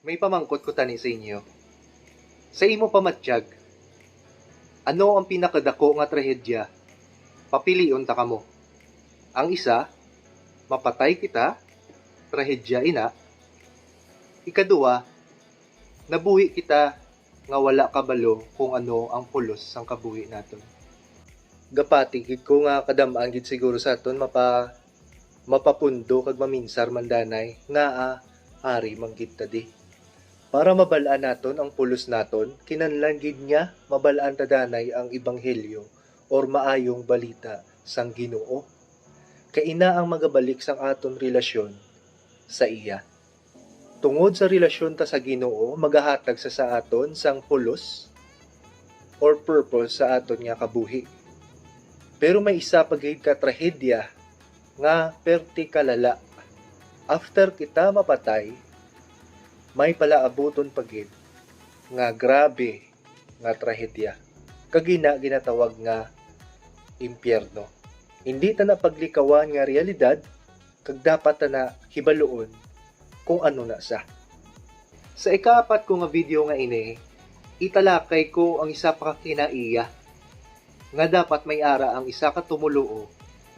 May pamangkot ko tani sa inyo. Sa imo pamatiyag, ano ang pinakadako nga trahedya? Papilion ta kamo. Ang isa, mapatay kita, trahedya ina. Ikaduwa, nabuhi kita nga wala kabalo kung ano ang pulos sang kabuhi naton. Gapati gid ko nga kadamaan gid siguro sa aton mapapundo kag maminsar mandanay nga ari manggid ta di. Para mabalaan naton ang pulos naton, kinahanglan gid niya mabalaan tadanay ang ebanghelyo or maayong balita sang Ginoo. Kaina ang magabalik sang aton relasyon sa iya. Tungod sa relasyon ta sa Ginoo, magahatag sa aton sang pulos or purpose sa aton nga kabuhi. Pero may isa pa gid ka trahedya nga perti kalala. After kita mapatay, may palaabuton pagid nga grabe nga trahedya. Kagina ginatawag nga impyerno. Hindi ta na paglikawan nga realidad, kag dapat ta na hibaluon kung ano na sa. Sa ikaapat ko nga video nga ini, italakay ko ang isa pa kinaiya nga dapat may ara ang isa ka tumuluo,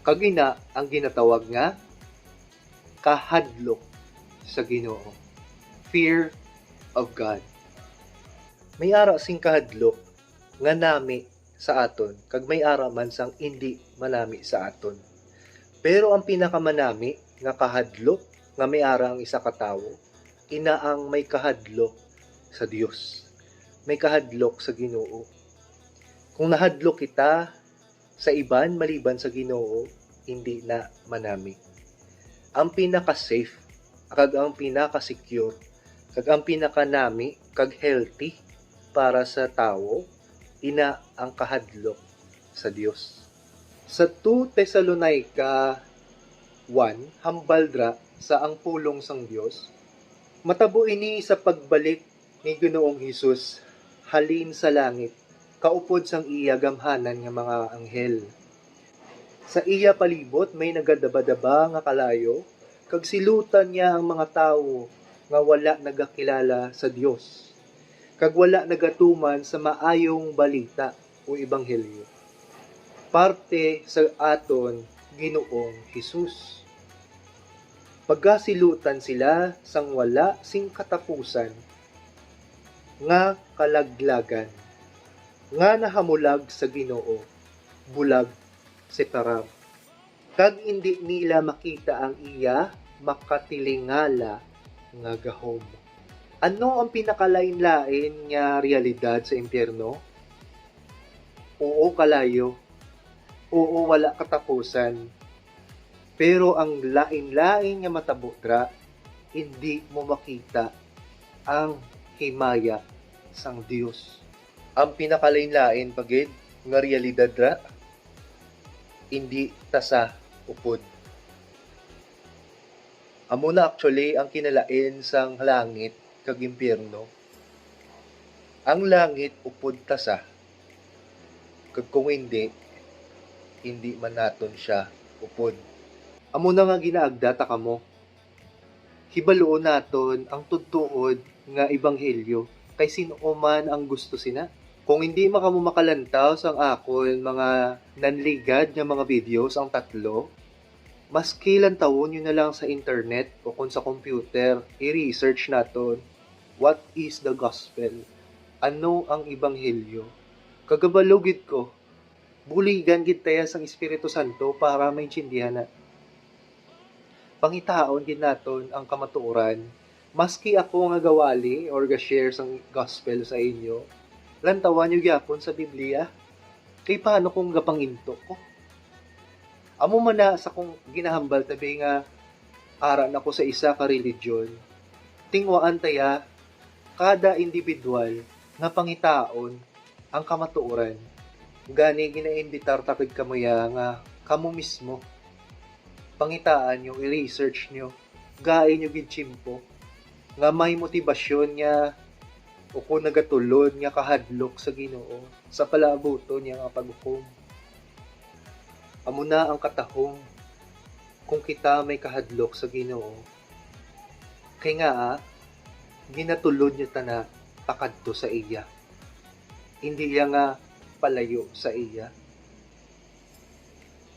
kagina ang ginatawag nga kahadlok sa Ginoo. Fear of God. May ara sing kahadlok nga nami sa aton, kag may ara man sang hindi manami sa aton. Pero ang pinakamanami nga kahadlok nga may ara ang isa ka tawo, ina ang may kahadlok sa Dios. May kahadlok sa Ginoo. Kung nahadlok kita sa iban maliban sa Ginoo, hindi na manami. Ang pinaka-safe, kag ang pinaka-secure, kag ang pinaka-nami, kag healthy para sa tao, ina ang kahadlok sa Dios. Sa 2 Thessalonica 1, hambaldra sa ang pulong sang Dios, matabo ini sa pagbalik ni Ginoong Hesus halin sa langit, kaupod sang iya gamhanan nga mga anghel. Sa iya palibot may nagadaba-daba nga kalayo, kag silutan niya ang mga tawo nga wala nagakilala sa Dios, kag wala nagatuman sa maayong balita o ebanghelyo. Parte sa aton Ginoong Hesus. Pagkasilutan sila sang wala sing katapusan nga kalaglagan, nga nahamulag sa Ginoo, bulag separab. Kag hindi nila makita ang iya makatilingala nga gahom. Ano ang pinakalain-lain nga realidad sa impyerno? Oo, kalayo. Oo, wala katapusan. Pero ang lain-lain nga matabudra, hindi mo makita ang himaya sang Dios. Ang pinakalain-lain pagid nga realidad ra, hindi tasa upod. Amo na actually ang kinalain sang langit kag impyerno. Ang langit upod tasa, kag kung hindi man naton siya upod. Amo na nga ginaagda ta kamo. Hibaluon naton ang tudtuod nga ebanghelyo kay sino man ang gusto sina. Kung hindi makamo makalantaw sang akon mga nanligad nga mga videos ang tatlo, mas kilantawon nyo na lang sa internet o kung sa computer, i-research naton what is the gospel. Ano ang ebanghelyo? Kagabalugid ko, buligan gid tayo sang Espiritu Santo para maintindihan na. Pangitaon gid naton ang kamatuoran, maski ako nga gawali or ga-share sang gospel sa inyo, lantawan nyo gyapon sa Biblia. Kay paano kung gapanginto ko? Amo man na sa kong ginahambal tabi nga aran ako sa isa ka religion, tingwaan taya kada individual nga pangitaon ang kamatuoran. Gani ginaimbitar takid kamuya nga kamo mismo pangitaan nyo, i-research nyo, gaay nyo gidchimpo, nga may motibasyon nga o kung nagatulod nga kahadlok sa Ginoo sa palaabuton niya nga paghukom. Amo na ang katahong kung kita may kahadlok sa Ginoo. Kay nga ginatulod niya ta na pakadto sa iya. Hindi iya nga palayo sa iya.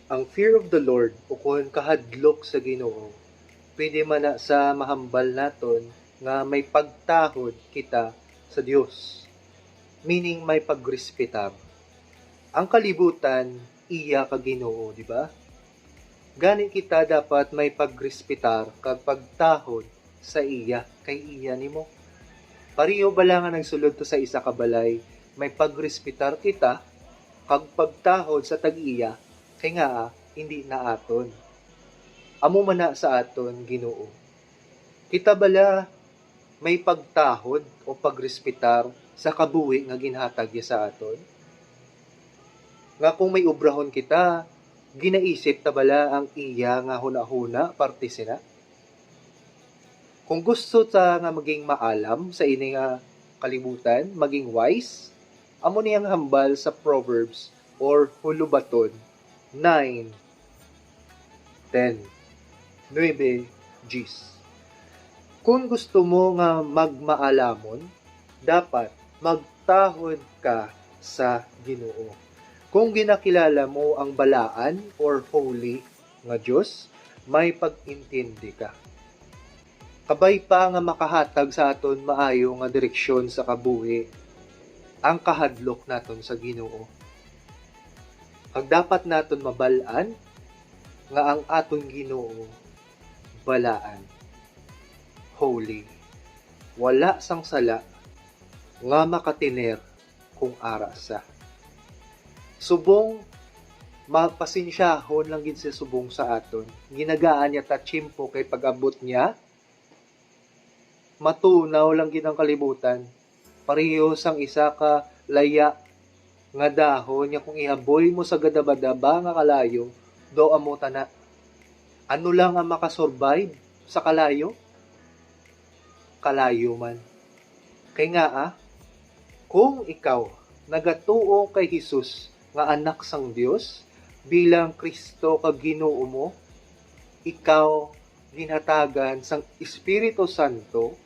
Ang fear of the Lord o kung kahadlok sa Ginoo, pwede man na sa mahambal naton nga may pagtahod kita sa Dios. Meaning may pagrespetar. Ang kalibutan iya ka Ginoo, di ba? Gani kita dapat may pagrespetar kag pagtahod sa iya kay iya nimo. Pariyo bala nga nagsulod to sa isa ka balay, may pagrespetar kita kag pagtahod sa tag-iya kay nga hindi na aton. Amo man na sa aton Ginoo. Kita bala may pagtahod o pagrespetar sa kabuhi nga ginhatag niya sa aton. Nga kung may obrahon kita, ginaisip ta bala ang iya nga huna-huna parte sina. Kung gusto ta nga maging maalam sa ini nga kalibutan, maging wise, amo niyang hambal sa Proverbs or Hulubaton 9, 10, 9, Gs. Kung gusto mo nga magmaalamon, dapat magtahod ka sa Ginoo. Kung ginakilala mo ang balaan or holy nga Diyos, may pag-intindi ka. Kabay pa nga makahatag sa aton maayo nga direksyon sa kabuhi, ang kahadlok naton sa Ginoo. Ang dapat naton mabalaan nga ang aton Ginoo balaan, holy, wala sang sala nga makatiner kung ara sa. Subong mapasensyahon lang gid sa subong sa aton. Ginagaan niya ta tsimpo kay pag-abot niya matunaw lang gid ang kalibutan. Pareho sang isa ka laya nga dahon nya kung ihaboy mo sa gadabadaba nga kalayo, do amo tana. Ano lang ang makasurvive sa kalayo? Kalayo man. Kay nga kung ikaw nagatuo kay Hesus nga anak sang Dios bilang Kristo kag Ginoo mo, ikaw ginhatagan sang Espiritu Santo,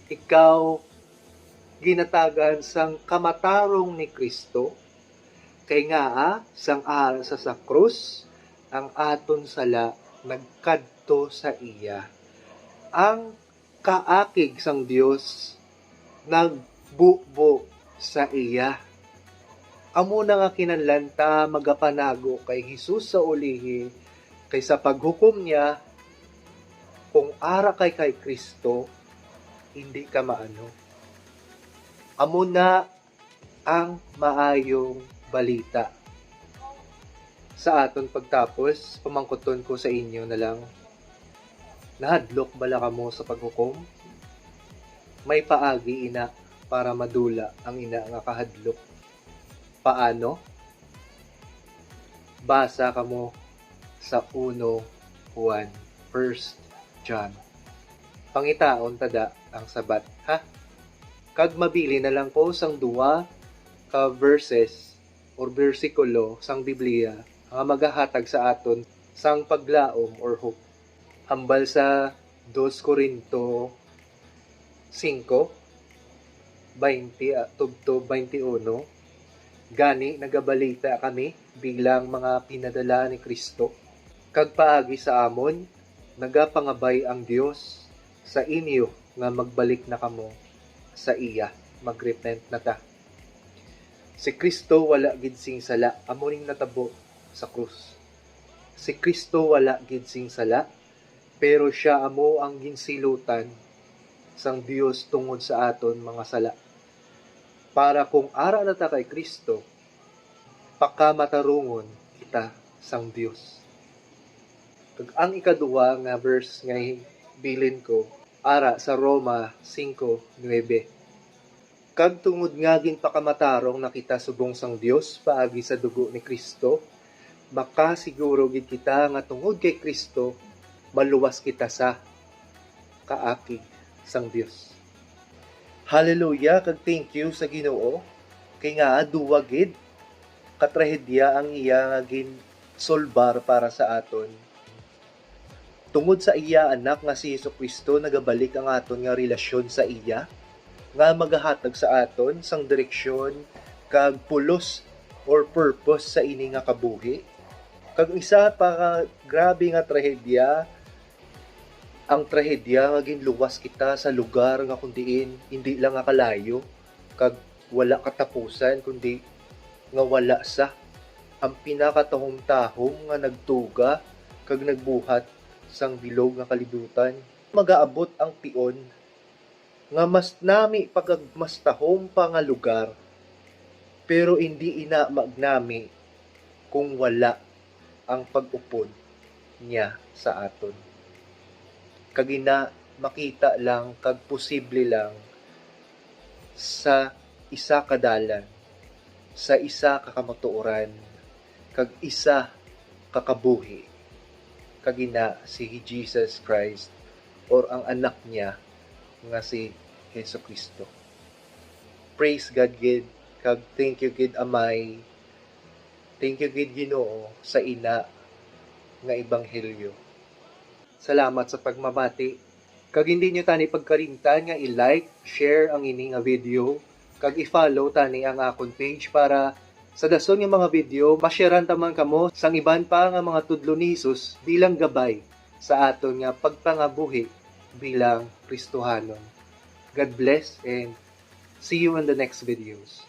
ikaw ginatagan sang kamatarong ni Kristo, kay nga sang ara sa krus, ang aton sala nagkadto sa iya. Ang kaakig sang Dios nagbubo sa iya. Amo na nga kinahanglan ta magapanago kay Hesus sa ulihi, kay sa paghukom niya, kung ara kay Kristo, hindi ka maano. Amo na ang maayong balita. Sa aton pagtapos, pamangkuton ko sa inyo na lang, nahadlok bala kamo sa paghukom? May paagi ina para madula ang ina nga kahadlok. Paano? Basa kamo sa 1 John. Pangitaon tada ang sabat, ha? Kag mabili na lang ko sang duwa ka verses or bersikulo sang Biblia nga magahatag sa aton sang paglaom or hope. Hambal sa 2 Corinto 5, 20 tubto 21, gani nagabalita kami bilang mga pinadala ni Kristo. Kag paagi sa amon, nagapangabay ang Dios sa inyo nga magbalik na kamo sa iya, magrepent na ta. Si Kristo wala gid sing sala, amo ning natabo sa krus. Si Kristo wala gid sing sala, pero siya amo ang ginsilutan sang Dios tungod sa aton mga sala. Para kung ara na ta kay Kristo, pakamatarungon kita sang Dios. Kag ang ikaduwa nga verse nga bilin ko, ara sa Roma 5:9. Kag tungod nga gin pakamatarong na kita subong sang Dios paagi sa dugo ni Kristo, makasiguro gid kita nga tungod kay Kristo maluwas kita sa kaakig sang Dios. Hallelujah, kag thank you sa Ginoo kay nga duwa gid katrahedya ang iya nga ginsolbar para sa aton. Tungod sa iya anak nga si Jesucristo nagabalik ang aton nga relasyon sa iya, nga magahatag sa aton sang direksyon kag pulos or purpose sa ini nga kabuhi. Kag isa pa ka grabe nga trahedya, ang trahedya nga ginluwas kita sa lugar nga kundiin hindi lang nga kalayo kag wala katapusan kundi nga wala sa ang pinakatahong-tahong nga nagtuga kag nagbuhat sang bilog nga kalibutan. Magaabot ang tion nga mas nami pagagmastahom pa nga lugar pero hindi ina magnami kung wala ang pag-upod niya sa aton. Kagina makita lang kag posible lang sa isa kadalan, sa isa kakamatuoran, kag isa kakabuhi, kagina si Jesus Christ or ang anak niya nga si Jesucristo. Praise God gid, kag thank you gid Amay, thank you gid Ginoo sa ina nga ebanghelyo. Salamat sa pagmamati. Kag hindi nyo tani pagkarimtan nga i-like, share ang ini nga video, kag i-follow tani ang akong page para sa dason nga mga video, masyaran taman kamo sang iban pa nga mga tudlo ni Jesus bilang gabay sa aton nga pagpangabuhi bilang Kristohanon. God bless and see you in the next videos.